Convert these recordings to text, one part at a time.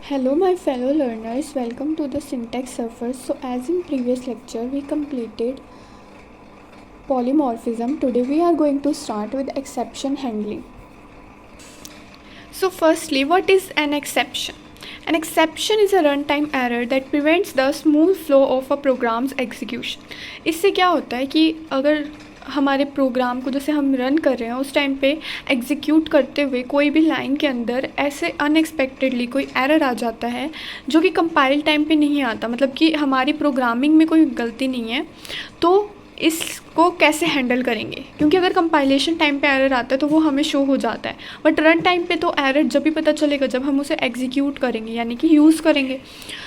Hello my fellow learners, welcome to the syntax surface. So as in previous lecture we completed polymorphism. Today we are going to start with exception handling. So firstly, what is an exception? An exception is a runtime error that prevents the smooth flow of a program's execution. इससे क्या होता है कि अगर हमारे programme को जैसे हम रन कर रहे हैं उस टाइम पे एग्जीक्यूट करते हुए कोई भी लाइन के अंदर ऐसे अनएक्सपेक्टेडली कोई एरर आ जाता है जो कि कंपाइल टाइम पे नहीं आता, मतलब कि हमारी प्रोग्रामिंग में कोई गलती नहीं है, तो इसको कैसे हैंडल करेंगे? क्योंकि अगर कंपाइलेशन टाइम पे एरर आता है तो वो हमें शो हो जाता है, बट रन टाइम पे तो एरर जब भी पता चलेगा जब हम उसे एग्जीक्यूट करेंगे यानी कि यूज़ करेंगे।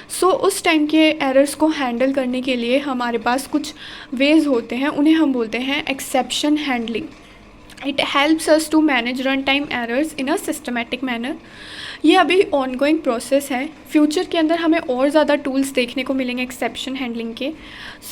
सो उस टाइम के एरर्स को हैंडल करने के लिए हमारे पास कुछ वेज होते हैं, उन्हें हम बोलते हैं exception handling. It helps us to manage run time errors in a systematic manner. ये अभी ऑनगोइंग प्रोसेस है, फ्यूचर के अंदर हमें और ज़्यादा टूल्स देखने को मिलेंगे एक्सेप्शन हैंडलिंग के।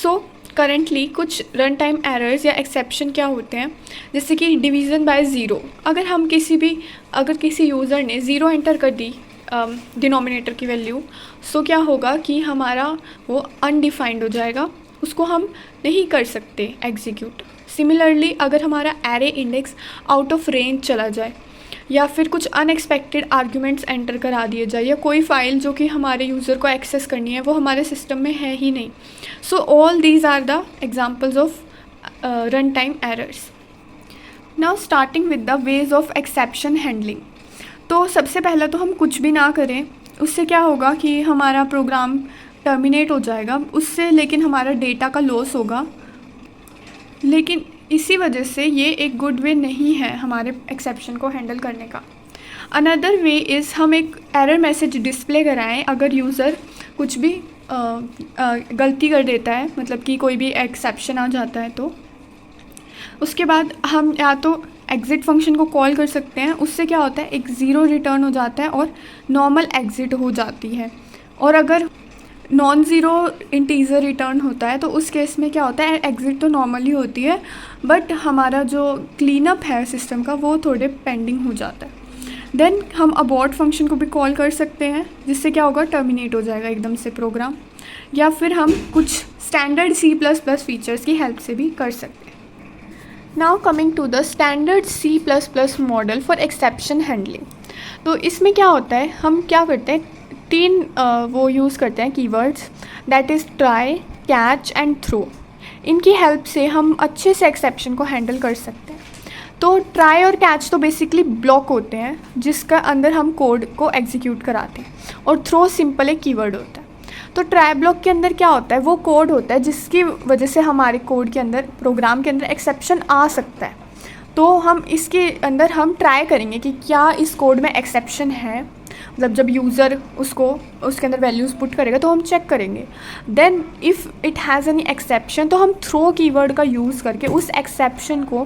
सो करंटली कुछ रन टाइम एरर्स या एक्सेप्शन क्या होते हैं, जैसे कि डिवीज़न बाय ज़ीरो। अगर किसी यूज़र ने ज़ीरो एंटर कर दी डिनोमिनेटर की वैल्यू, सो क्या होगा कि हमारा वो अनडिफाइंड हो जाएगा, उसको हम नहीं कर सकते एग्जीक्यूट। सिमिलरली अगर हमारा array index out of range चला जाए या फिर कुछ अनएक्सपेक्टेड आर्ग्यूमेंट्स एंटर करा दिए जाए या कोई फ़ाइल जो कि हमारे यूज़र को एक्सेस करनी है वो हमारे सिस्टम में है ही नहीं। So all these are the examples of run time errors. Now starting with the ways of exception handling. तो सबसे पहला तो हम कुछ भी ना करें, उससे क्या होगा कि हमारा प्रोग्राम टर्मिनेट हो जाएगा उससे, लेकिन हमारा डेटा का लॉस होगा। लेकिन इसी वजह से ये एक गुड वे नहीं है हमारे एक्सेप्शन को हैंडल करने का। अनदर वे इज़ हम एक एरर मैसेज डिस्प्ले कराएं अगर यूज़र कुछ भी गलती कर देता है, मतलब कि कोई भी एक्सेप्शन आ जाता है, तो उसके बाद हम या तो एग्ज़िट फंक्शन को कॉल कर सकते हैं। उससे क्या होता है, एक ज़ीरो रिटर्न हो जाता है और नॉर्मल एग्ज़िट हो जाती है। और अगर नॉन ज़ीरो इंटीजर रिटर्न होता है तो उस केस में क्या होता है, एग्ज़िट तो नॉर्मली होती है बट हमारा जो क्लीनअप है सिस्टम का वो थोड़े पेंडिंग हो जाता है। देन हम अबॉर्ट फंक्शन को भी कॉल कर सकते हैं, जिससे क्या होगा, टर्मिनेट हो जाएगा एकदम से प्रोग्राम। या फिर हम कुछ स्टैंडर्ड C++ फीचर्स की हेल्प से भी कर सकते हैं। Now coming to the standard C++ model for exception handling. तो इसमें क्या होता है, हम क्या करते हैं, तीन वो यूज़ करते हैं keywords, that is try, catch and throw. इनकी हेल्प से हम अच्छे से एक्सेप्शन को हैंडल कर सकते हैं। तो ट्राई और कैच तो बेसिकली ब्लॉक होते हैं जिसका अंदर हम कोड को एग्जीक्यूट कराते हैं, और थ्रो सिंपल एक कीवर्ड होता है। तो ट्राई ब्लॉक के अंदर क्या होता है, वो कोड होता है जिसकी वजह से हमारे कोड के अंदर, प्रोग्राम के अंदर एक्सेप्शन आ सकता है। तो हम इसके अंदर हम ट्राई करेंगे कि क्या इस कोड में एक्सेप्शन है, मतलब जब यूज़र उसके अंदर वैल्यूज़ पुट करेगा तो हम चेक करेंगे। Then if it has any exception तो हम थ्रो कीवर्ड का यूज़ करके उस एक्सेप्शन को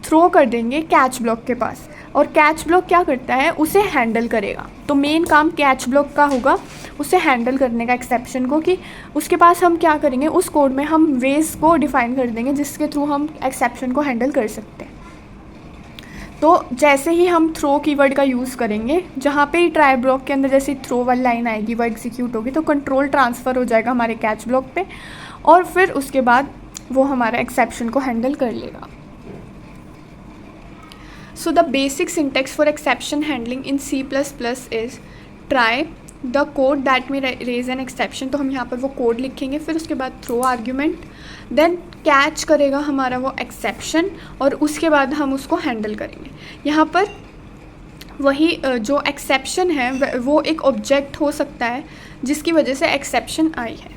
थ्रो कर देंगे कैच ब्लॉक के पास, और कैच ब्लॉक क्या करता है, उसे हैंडल करेगा। तो मेन काम कैच ब्लॉक का होगा उसे हैंडल करने का एक्सेप्शन को, कि उसके पास हम क्या करेंगे, उस कोड में हम वेज को डिफ़ाइन कर देंगे जिसके थ्रू हम एक्सेप्शन को हैंडल कर सकते हैं। तो जैसे ही हम थ्रो कीवर्ड का यूज़ करेंगे, जहाँ पे ही ट्राई ब्लॉक के अंदर जैसे थ्रो वाली लाइन आएगी वो एग्जीक्यूट होगी, तो कंट्रोल ट्रांसफ़र हो जाएगा हमारे कैच ब्लॉक पे, और फिर उसके बाद वो हमारा एक्सेप्शन को हैंडल कर लेगा। So the basic syntax for exception handling in C++ is try the code that may raise an exception. तो हम यहाँ पर वो कोड लिखेंगे, फिर उसके बाद थ्रो आर्ग्यूमेंट, देन कैच करेगा हमारा वो एक्सेप्शन, और उसके बाद हम उसको हैंडल करेंगे। यहाँ पर वही जो एक्सेप्शन है वो एक ऑब्जेक्ट हो सकता है जिसकी वजह से एक्सेप्शन आई है।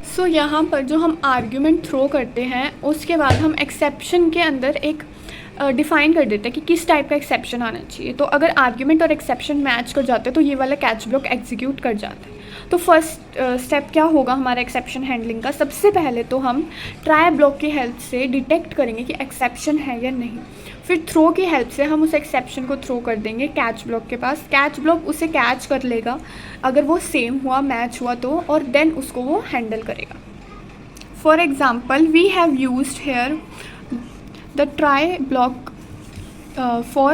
सो यहाँ पर जो हम आर्ग्यूमेंट थ्रो करते हैं उसके बाद हम एक्सेप्शन के अंदर एक डिफ़ाइन कर देते हैं कि किस टाइप का एक्सेप्शन आना चाहिए। तो अगर आर्ग्यूमेंट और एक्सेप्शन मैच कर जाते हैं तो ये वाला कैच ब्लॉक एग्जीक्यूट कर जाता है। तो फर्स्ट स्टेप क्या होगा हमारा एक्सेप्शन हैंडलिंग का, सबसे पहले तो हम ट्राई ब्लॉक की हेल्प से डिटेक्ट करेंगे कि एक्सेप्शन है या नहीं। फिर थ्रो की हेल्प से हम उस एक्सेप्शन को थ्रो कर देंगे कैच ब्लॉक के पास, कैच ब्लॉक उसे कैच कर लेगा अगर वो सेम हुआ, मैच हुआ तो, और देन उसको वो हैंडल करेगा। For example we have used here the try block for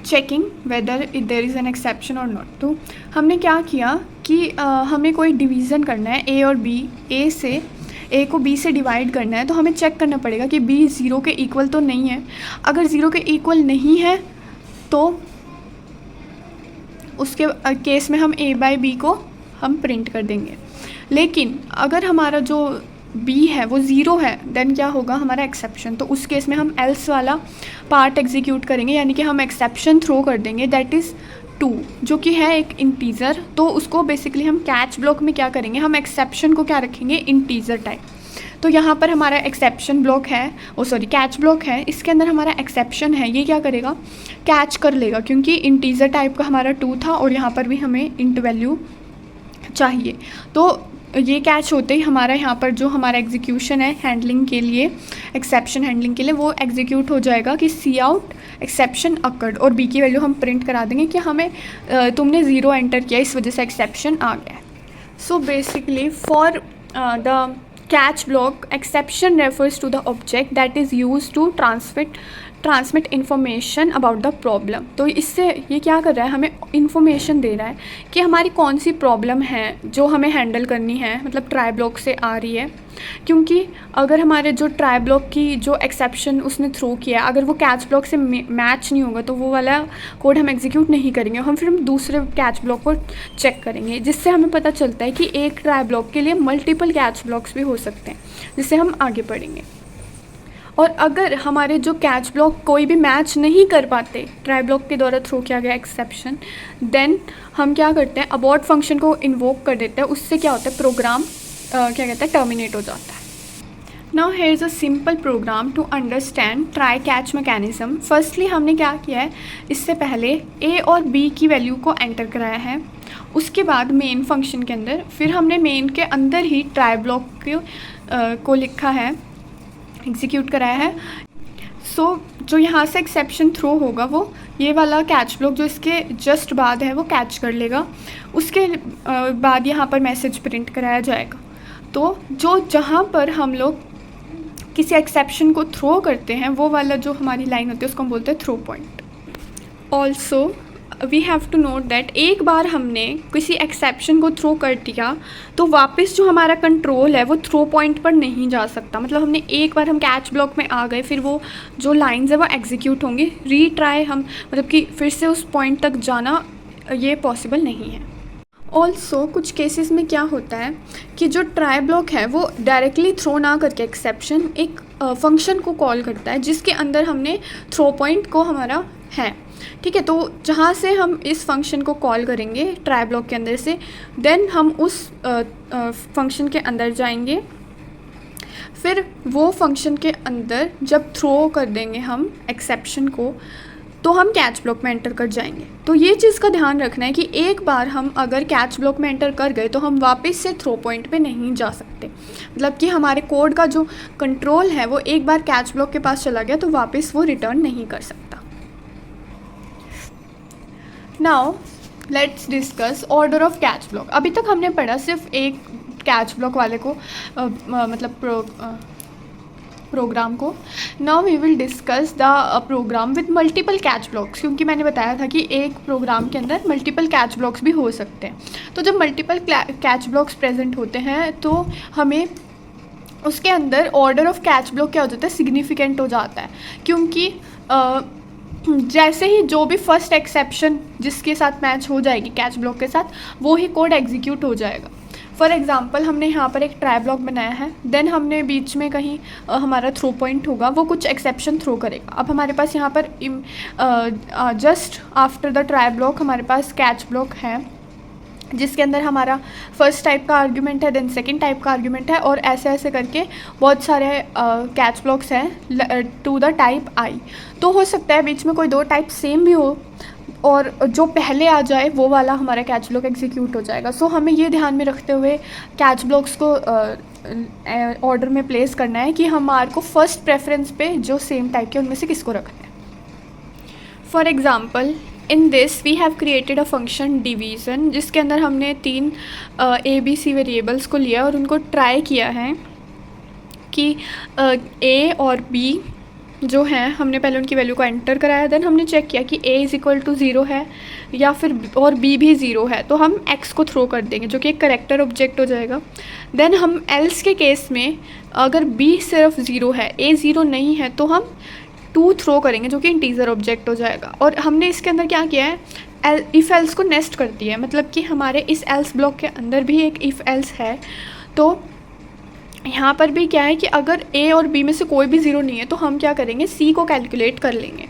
checking whether there is an exception और नॉट। तो हमने क्या किया कि हमें कोई डिवीज़न करना है ए और बी, ए को बी से डिवाइड करना है, तो हमें चेक करना पड़ेगा कि बी 0 के इक्वल तो नहीं है। अगर 0 के इक्वल नहीं है तो उसके केस में हम ए बाई बी को हम प्रिंट कर देंगे। लेकिन अगर हमारा जो बी है वो 0 है, देन क्या होगा, हमारा एक्सेप्शन। तो उस केस में हम एल्स वाला पार्ट एग्जीक्यूट करेंगे, यानी कि हम एक्सेप्शन थ्रो कर देंगे, दैट इज़ 2, जो कि है एक इंटीजर। तो उसको बेसिकली हम कैच ब्लॉक में क्या करेंगे, हम एक्सेप्शन को क्या रखेंगे, इंटीजर टाइप। तो यहाँ पर हमारा एक्सेप्शन ब्लॉक है, कैच ब्लॉक है, इसके अंदर हमारा एक्सेप्शन है, ये क्या करेगा, कैच कर लेगा, क्योंकि इंटीजर टाइप का हमारा 2 था और यहाँ पर भी हमें इंट वैल्यू चाहिए। तो ये कैच होते ही हमारा यहाँ पर जो हमारा एग्जीक्यूशन है हैंडलिंग के लिए, एक्सेप्शन हैंडलिंग के लिए, वो एग्जीक्यूट हो जाएगा कि सी आउट एक्सेप्शन अकर्ड, और बी की वैल्यू हम प्रिंट करा देंगे कि हमें तुमने 0 एंटर किया, इस वजह से एक्सेप्शन आ गया। So basically for the catch block, exception refers to the object that is used to transmit information about the problem। तो इससे ये क्या कर रहा है, हमें इंफॉर्मेशन दे रहा है कि हमारी कौन सी प्रॉब्लम है जो हमें हैंडल करनी है, मतलब ट्राई ब्लॉक से आ रही है। क्योंकि अगर हमारे जो ट्राई ब्लॉक की जो एक्सेप्शन उसने थ्रो किया, अगर वो कैच ब्लॉक से मैच नहीं होगा तो वो वाला कोड हम एग्जीक्यूट नहीं करेंगे, फिर हम दूसरे कैच ब्लॉक को चेक करेंगे, जिससे हमें पता चलता है कि एक ट्राई ब्लॉक के लिए मल्टीपल कैच ब्लॉक्स भी हो सकते हैं, जिससे हम आगे बढ़ेंगे। और अगर हमारे जो कैच ब्लॉक कोई भी मैच नहीं कर पाते ट्राई ब्लॉक के द्वारा थ्रो किया गया एक्सेप्शन, देन हम क्या करते हैं, अबॉर्ट फंक्शन को इन्वोक कर देते हैं। उससे क्या होता है, प्रोग्राम क्या कहते हैं, टर्मिनेट हो जाता है। Now here is a simple program to understand try catch mechanism. Firstly हमने क्या किया है, इससे पहले ए और बी की वैल्यू को एंटर कराया है, उसके बाद मेन फंक्शन के अंदर, फिर हमने मेन के अंदर ही ट्राई ब्लॉक को लिखा है, एग्जीक्यूट कराया है। सो जो यहाँ से एक्सेप्शन थ्रो होगा वो ये वाला कैच ब्लॉक जो इसके जस्ट बाद है वो कैच कर लेगा, उसके बाद यहाँ पर मैसेज प्रिंट कराया जाएगा। तो जो जहाँ पर हम लोग किसी एक्सेप्शन को थ्रो करते हैं वो वाला जो हमारी लाइन होती है उसको हम बोलते हैं throw point. Also we have to note that एक बार हमने किसी एक्सेप्शन को थ्रो कर दिया तो वापस जो हमारा कंट्रोल है वो थ्रो पॉइंट पर नहीं जा सकता। मतलब हमने एक बार हम कैच ब्लॉक में आ गए, फिर वो जो लाइंस है वो एग्जीक्यूट होंगी, रीट्राई हम मतलब कि फिर से उस पॉइंट तक जाना ये पॉसिबल नहीं है। ऑल्सो कुछ केसेस में क्या होता है कि जो ट्राई ब्लॉक है वो डायरेक्टली थ्रो ना करके एक्सेप्शन एक फंक्शन को कॉल करता है जिसके अंदर हमने थ्रो पॉइंट को हमारा है, ठीक है। तो जहाँ से हम इस फंक्शन को कॉल करेंगे ट्राई ब्लॉक के अंदर से, देन हम उस फंक्शन के अंदर जाएंगे, फिर वो फंक्शन के अंदर जब थ्रो कर देंगे हम एक्सेप्शन को तो हम कैच ब्लॉक में एंटर कर जाएंगे। तो ये चीज़ का ध्यान रखना है कि एक बार हम अगर कैच ब्लॉक में एंटर कर गए तो हम वापस से थ्रो पॉइंट पे नहीं जा सकते। मतलब कि हमारे कोड का जो कंट्रोल है वो एक बार कैच ब्लॉक के पास चला गया तो वापस वो रिटर्न नहीं कर सकता। Now let's discuss order of catch block. अभी तक हमने पढ़ा सिर्फ एक कैच ब्लॉक वाले को प्रोग्राम को। Now we will discuss the program with multiple catch blocks, क्योंकि मैंने बताया था कि एक प्रोग्राम के अंदर मल्टीपल कैच ब्लॉक्स भी हो सकते हैं। तो जब मल्टीपल कैच ब्लॉक्स प्रेजेंट होते हैं तो हमें उसके अंदर ऑर्डर ऑफ कैच ब्लॉक क्या हो जाता है, सिग्निफिकेंट हो जाता है, क्योंकि जैसे ही जो भी फर्स्ट एक्सेप्शन जिसके साथ मैच हो जाएगी कैच ब्लॉक के साथ वो ही कोड एग्जीक्यूट हो जाएगा। फॉर एग्ज़ाम्पल हमने यहाँ पर एक ट्राई ब्लॉक बनाया है, देन हमने बीच में कहीं हमारा थ्रो पॉइंट होगा, वो कुछ एक्सेप्शन थ्रो करेगा। अब हमारे पास यहाँ पर just after the try block हमारे पास कैच ब्लॉक है जिसके अंदर हमारा फर्स्ट टाइप का आर्ग्यूमेंट है, देन सेकंड टाइप का आर्ग्यूमेंट है, और ऐसे ऐसे करके बहुत सारे कैच ब्लॉक्स हैं टू द टाइप आई। तो हो सकता है बीच में कोई दो टाइप सेम भी हो और जो पहले आ जाए वो वाला हमारा कैच ब्लॉक एग्जीक्यूट हो जाएगा। सो हमें ये ध्यान में रखते हुए कैच ब्लॉक्स को ऑर्डर में प्लेस करना है कि हमारे को फर्स्ट प्रेफरेंस पे जो सेम टाइप के उनमें से किसको रखना है। For example in this we have created a function division जिसके अंदर हमने 3 ABC वेरिएबल्स को लिया और उनको ट्राई किया है कि A और B जो हैं हमने पहले उनकी वैल्यू को एंटर कराया, देन हमने चेक किया कि a इज़ इक्वल टू 0 है या फिर और b भी 0 है, तो हम x को थ्रो कर देंगे जो कि एक करेक्टर ऑब्जेक्ट हो जाएगा। देन हम एल्स के केस में अगर b सिर्फ 0 है, a 0 नहीं है, तो हम 2 थ्रो करेंगे जो कि इंटीजर ऑब्जेक्ट हो जाएगा। और हमने इसके अंदर क्या किया है, इफ़ एल्स को नेस्ट कर दिया है, मतलब कि हमारे इस एल्स ब्लॉक के अंदर भी एक इफ़ एल्स है। तो यहाँ पर भी क्या है कि अगर a और b में से कोई भी 0 नहीं है तो हम क्या करेंगे, c को कैलकुलेट कर लेंगे।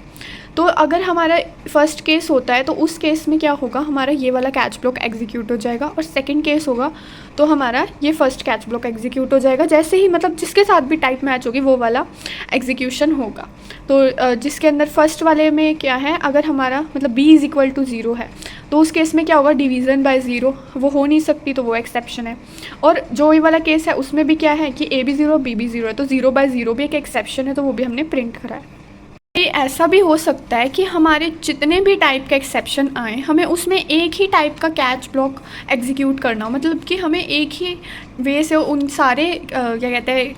तो अगर हमारा फर्स्ट केस होता है तो उस केस में क्या होगा, हमारा ये वाला कैच ब्लॉक एग्जीक्यूट हो जाएगा, और सेकंड केस होगा तो हमारा ये फर्स्ट कैच ब्लॉक एग्जीक्यूट हो जाएगा। जैसे ही मतलब जिसके साथ भी टाइप मैच होगी वो वाला एग्जीक्यूशन होगा। तो जिसके अंदर फर्स्ट वाले में क्या है, अगर हमारा मतलब b इज़ इक्वल टू 0 है तो उस केस में क्या होगा, डिवीज़न बाय 0 वो हो नहीं सकती, तो वो एक्सेप्शन है। और जो ये वाला केस है उसमें भी क्या है कि a भी 0 b भी 0 है, तो 0 बाय 0 भी एक एक्सेप्शन है, तो वो भी हमने प्रिंट करा है। ये ऐसा भी हो सकता है कि हमारे जितने भी टाइप के एक्सेप्शन आए, हमें उसमें एक ही टाइप का कैच ब्लॉक एग्जीक्यूट करना हो, मतलब कि हमें एक ही वे से उन सारे क्या कहते हैं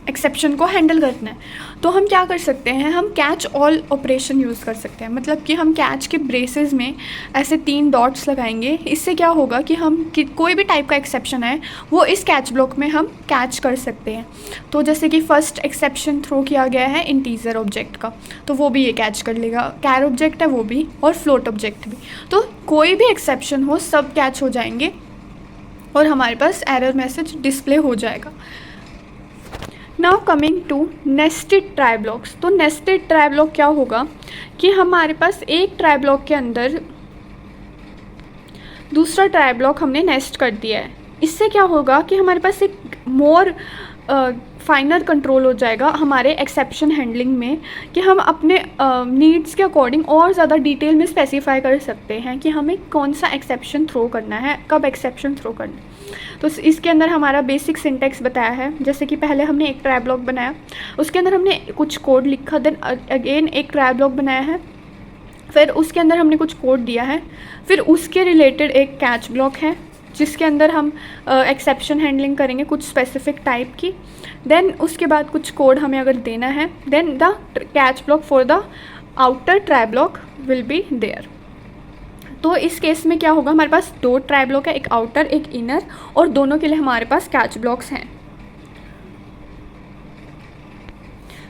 एक्सेप्शन को हैंडल करना है। तो हम क्या कर सकते हैं, हम कैच ऑल ऑपरेशन यूज़ कर सकते हैं, मतलब कि हम कैच के ब्रेसेस में ऐसे 3 डॉट्स लगाएंगे। इससे क्या होगा कि हम कोई भी टाइप का एक्सेप्शन है वो इस कैच ब्लॉक में हम कैच कर सकते हैं। तो जैसे कि फर्स्ट एक्सेप्शन थ्रो किया गया है इंटीजर ऑब्जेक्ट का, तो वो भी ये कैच कर लेगा, कैर ऑब्जेक्ट है वो भी, और फ्लोट ऑब्जेक्ट भी। तो कोई भी एक्सेप्शन हो सब कैच हो जाएंगे और हमारे पास एरर मैसेज डिस्प्ले हो जाएगा। Now coming to nested try blocks. तो नेस्टेड ट्राई ब्लॉक क्या होगा कि हमारे पास एक ट्राई ब्लॉक के अंदर दूसरा ट्राई ब्लॉक हमने नेस्ट कर दिया है। इससे क्या होगा कि हमारे पास एक मोर फाइनर कंट्रोल हो जाएगा हमारे एक्सेप्शन हैंडलिंग में, कि हम अपने नीड्स के अकॉर्डिंग और ज़्यादा डिटेल में स्पेसिफाई कर सकते हैं कि हमें कौन सा एक्सेप्शन थ्रो करना है, कब एक्सेप्शन थ्रो करना है। तो इसके अंदर हमारा बेसिक सिंटेक्स बताया है, जैसे कि पहले हमने एक ट्राई ब्लॉक बनाया, उसके अंदर हमने कुछ कोड लिखा, देन अगेन एक ट्राई ब्लॉक बनाया है, फिर उसके अंदर हमने कुछ कोड दिया है, फिर उसके रिलेटेड एक कैच ब्लॉक है जिसके अंदर हम एक्सेप्शन हैंडलिंग करेंगे कुछ स्पेसिफिक टाइप की। देन उसके बाद कुछ कोड हमें अगर देना है, then the catch block for the outer try block will be there. तो इस केस में क्या होगा, हमारे पास 2 ट्राई ब्लॉक है, एक आउटर एक इनर, और दोनों के लिए हमारे पास कैच ब्लॉक्स हैं।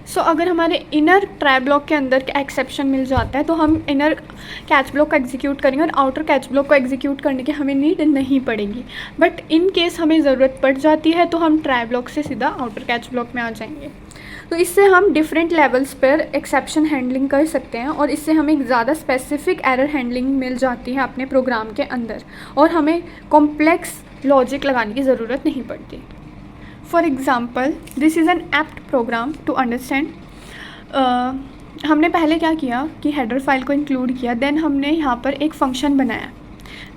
सो अगर हमारे इनर ट्राई ब्लॉक के अंदर एक्सेप्शन मिल जाता है तो हम इनर कैच ब्लॉक को एग्जीक्यूट करेंगे और आउटर कैच ब्लॉक को एग्जीक्यूट करने की हमें नीड नहीं पड़ेगी। बट इन केस हमें ज़रूरत पड़ जाती है तो हम ट्राई ब्लॉक से सीधा आउटर कैच ब्लॉक में आ जाएंगे। तो इससे हम डिफरेंट लेवल्स पर एक्सेप्शन हैंडलिंग कर सकते हैं और इससे हमें एक ज़्यादा स्पेसिफिक एरर हैंडलिंग मिल जाती है अपने प्रोग्राम के अंदर, और हमें कॉम्प्लेक्स लॉजिक लगाने की ज़रूरत नहीं पड़ती। For example this is an apt program to understand. हमने पहले क्या किया कि हेडर फाइल को इंक्लूड किया, देन हमने यहाँ पर एक फंक्शन बनाया।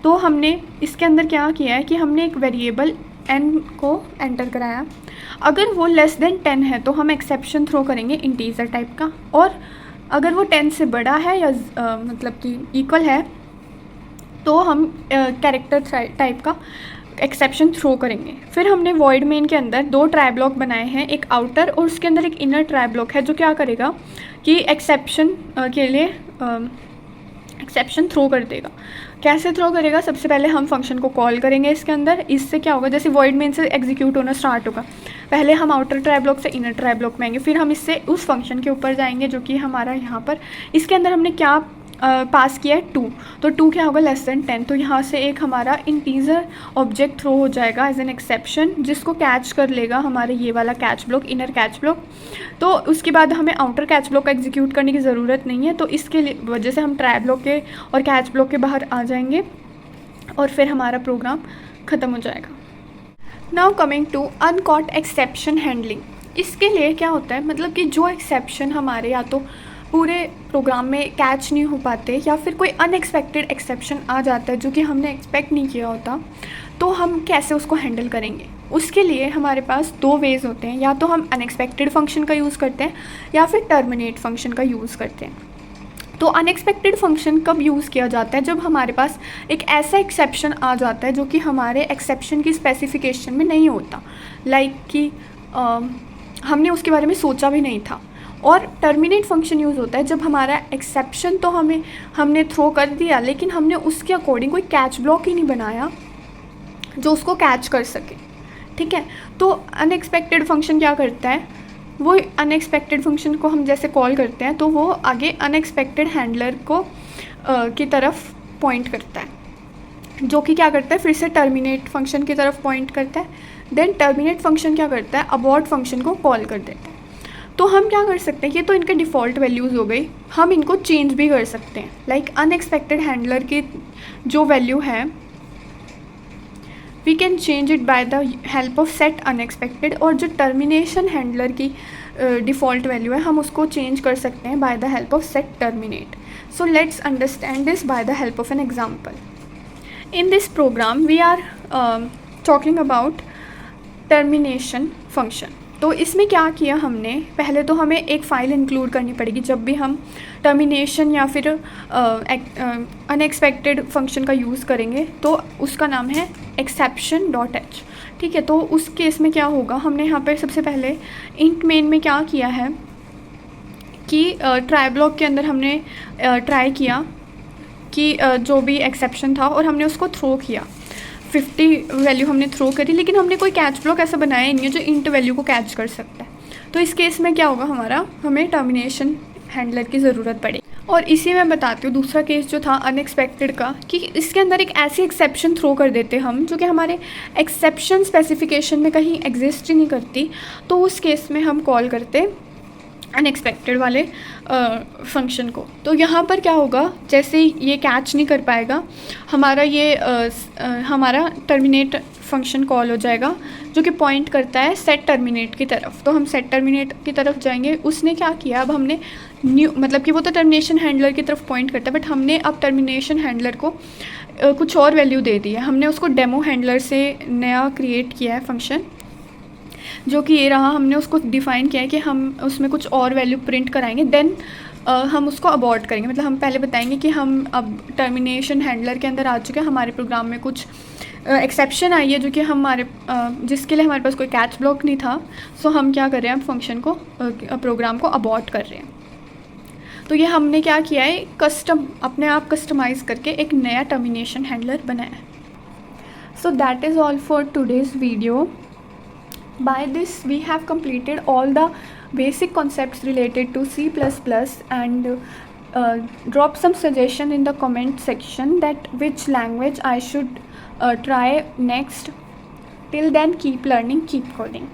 तो हमने इसके अंदर क्या किया है कि हमने एक वेरिएबल n को एंटर कराया, अगर वो लेस देन 10 है तो हम एक्सेप्शन थ्रो करेंगे इंटीजर टाइप का, और अगर वो 10 से बड़ा है या मतलब कि इक्वल है तो हम कैरेक्टर टाइप का एक्सेप्शन थ्रो करेंगे। फिर हमने वॉइड मेन के अंदर 2 ट्राई ब्लॉक बनाए हैं, एक आउटर और उसके अंदर एक इनर ट्राई ब्लॉक है, जो क्या करेगा कि एक्सेप्शन के लिए एक्सेप्शन थ्रो कर देगा। कैसे थ्रो करेगा, सबसे पहले हम फंक्शन को कॉल करेंगे इसके अंदर। इससे क्या होगा, जैसे वॉइड मेन से एग्जीक्यूट होना स्टार्ट होगा, पहले हम आउटर ट्राई ब्लॉक से इनर ट्राई ब्लॉक में आएंगे, फिर हम इससे उस फंक्शन के ऊपर जाएंगे जो कि हमारा यहाँ पर इसके अंदर हमने क्या पास किया है 2, तो 2 क्या होगा लेस देन 10, तो यहाँ से एक हमारा इंटीजर ऑब्जेक्ट थ्रो हो जाएगा एज एन एक्सेप्शन, जिसको कैच कर लेगा हमारे ये वाला catch block, inner catch block. तो उसके बाद हमें आउटर कैच ब्लॉक एग्जीक्यूट करने की ज़रूरत नहीं है, तो इसके वजह से हम ट्राई ब्लॉक के और कैच ब्लॉक के बाहर आ जाएंगे और फिर हमारा प्रोग्राम ख़त्म हो जाएगा। Now coming to uncaught exception handling. इसके लिए क्या होता है, मतलब कि जो एक्सेप्शन हमारे या तो पूरे प्रोग्राम में कैच नहीं हो पाते या फिर कोई अनएक्सपेक्टेड एक्सेप्शन आ जाता है जो कि हमने एक्सपेक्ट नहीं किया होता, तो हम कैसे उसको हैंडल करेंगे। उसके लिए हमारे पास 2 वेज़ होते हैं, या तो हम अनएक्सपेक्टेड फंक्शन का यूज़ करते हैं या फिर टर्मिनेट फंक्शन का यूज़ करते हैं। तो अनएक्सपेक्टेड फंक्शन कब यूज़ किया जाता है, जब हमारे पास एक ऐसा एक्सेप्शन आ जाता है जो कि हमारे एक्सेप्शन की स्पेसिफिकेशन में नहीं होता, लाइक कि हमने उसके बारे में सोचा भी नहीं था और टर्मिनेट फंक्शन यूज़ होता है जब हमारा एक्सेप्शन तो हमने थ्रो कर दिया, लेकिन हमने उसके अकॉर्डिंग कोई कैच ब्लॉक ही नहीं बनाया जो उसको कैच कर सके, ठीक है। तो अनएक्सपेक्टेड फंक्शन क्या करता है, वो अनएक्सपेक्टेड फंक्शन को हम जैसे कॉल करते हैं तो वो आगे अनएक्सपेक्टेड हैंडलर को की तरफ पॉइंट करता है, जो कि क्या करता है, फिर से टर्मिनेट फंक्शन की तरफ पॉइंट करता है। देन टर्मिनेट फंक्शन क्या करता है, अबॉर्ट फंक्शन को कॉल कर देता है। तो हम क्या कर सकते हैं, ये तो इनके डिफ़ॉल्ट वैल्यूज़ हो गई, हम इनको चेंज भी कर सकते हैं। लाइक अनएक्सपेक्टेड हैंडलर की जो वैल्यू है we can change it by the help of set unexpected, और जो टर्मिनेशन हैंडलर की डिफ़ॉल्ट वैल्यू है हम उसको चेंज कर सकते हैं by the help of set terminate. So let's understand this by the help of an example. In this program we are talking about termination function। तो इसमें क्या किया हमने, पहले तो हमें एक फ़ाइल इंक्लूड करनी पड़ेगी जब भी हम टर्मिनेशन या फिर अनएक्सपेक्टेड फंक्शन का यूज़ करेंगे, तो उसका नाम है exception.h, ठीक है। तो उस केस में क्या होगा, हमने यहाँ पर सबसे पहले इंट मेन में क्या किया है कि ट्राई ब्लॉक के अंदर हमने ट्राई किया कि जो भी एक्सेप्शन था और हमने उसको थ्रो किया, 50 वैल्यू हमने थ्रो करी, लेकिन हमने कोई कैच ब्लॉक ऐसा बनाया नहीं है जो इंट वैल्यू को कैच कर सकता है। तो इस केस में क्या होगा, हमें टर्मिनेशन हैंडलर की ज़रूरत पड़ेगी। और इसी में बताती हूँ दूसरा केस जो था अनएक्सपेक्टेड का, कि इसके अंदर एक ऐसी एक्सेप्शन थ्रो कर देते हम जो कि हमारे एक्सेप्शन स्पेसिफिकेशन में कहीं एग्जिस्ट ही नहीं करती, तो उस केस में हम कॉल करते अनएक्सपेक्टेड वाले फंक्शन को। तो यहाँ पर क्या होगा, जैसे ये कैच नहीं कर पाएगा हमारा टर्मिनेट फंक्शन कॉल हो जाएगा, जो कि पॉइंट करता है सेट टर्मिनेट की तरफ। तो हम सेट टर्मिनेट की तरफ जाएंगे। उसने क्या किया, अब हमने न्यू, मतलब कि वो तो टर्मिनेशन हैंडलर की तरफ पॉइंट करता है, बट हमने अब टर्मिनेशन हैंडलर को कुछ और वैल्यू दे दी है। हमने उसको डेमो हैंडलर से नया क्रिएट किया है फंक्शन, जो कि ये रहा। हमने उसको डिफ़ाइन किया है कि हम उसमें कुछ और वैल्यू प्रिंट कराएंगे, देन हम उसको अबॉर्ट करेंगे। मतलब हम पहले बताएंगे कि हम अब टर्मिनेशन हैंडलर के अंदर आ चुके हैं, हमारे प्रोग्राम में कुछ एक्सेप्शन आई है जो कि जिसके लिए हमारे पास कोई कैच ब्लॉक नहीं था। सो हम क्या कर रहे हैं, अब फंक्शन को प्रोग्राम को अबॉर्ट कर रहे हैं। तो ये हमने क्या किया है, अपने आप कस्टमाइज़ करके एक नया टर्मिनेशन हैंडलर बनाया है। So that is all for today's video. By this we have completed all the basic concepts related to C++, and drop some suggestion in the comment section that which language I should try next. Till then, keep learning, keep coding.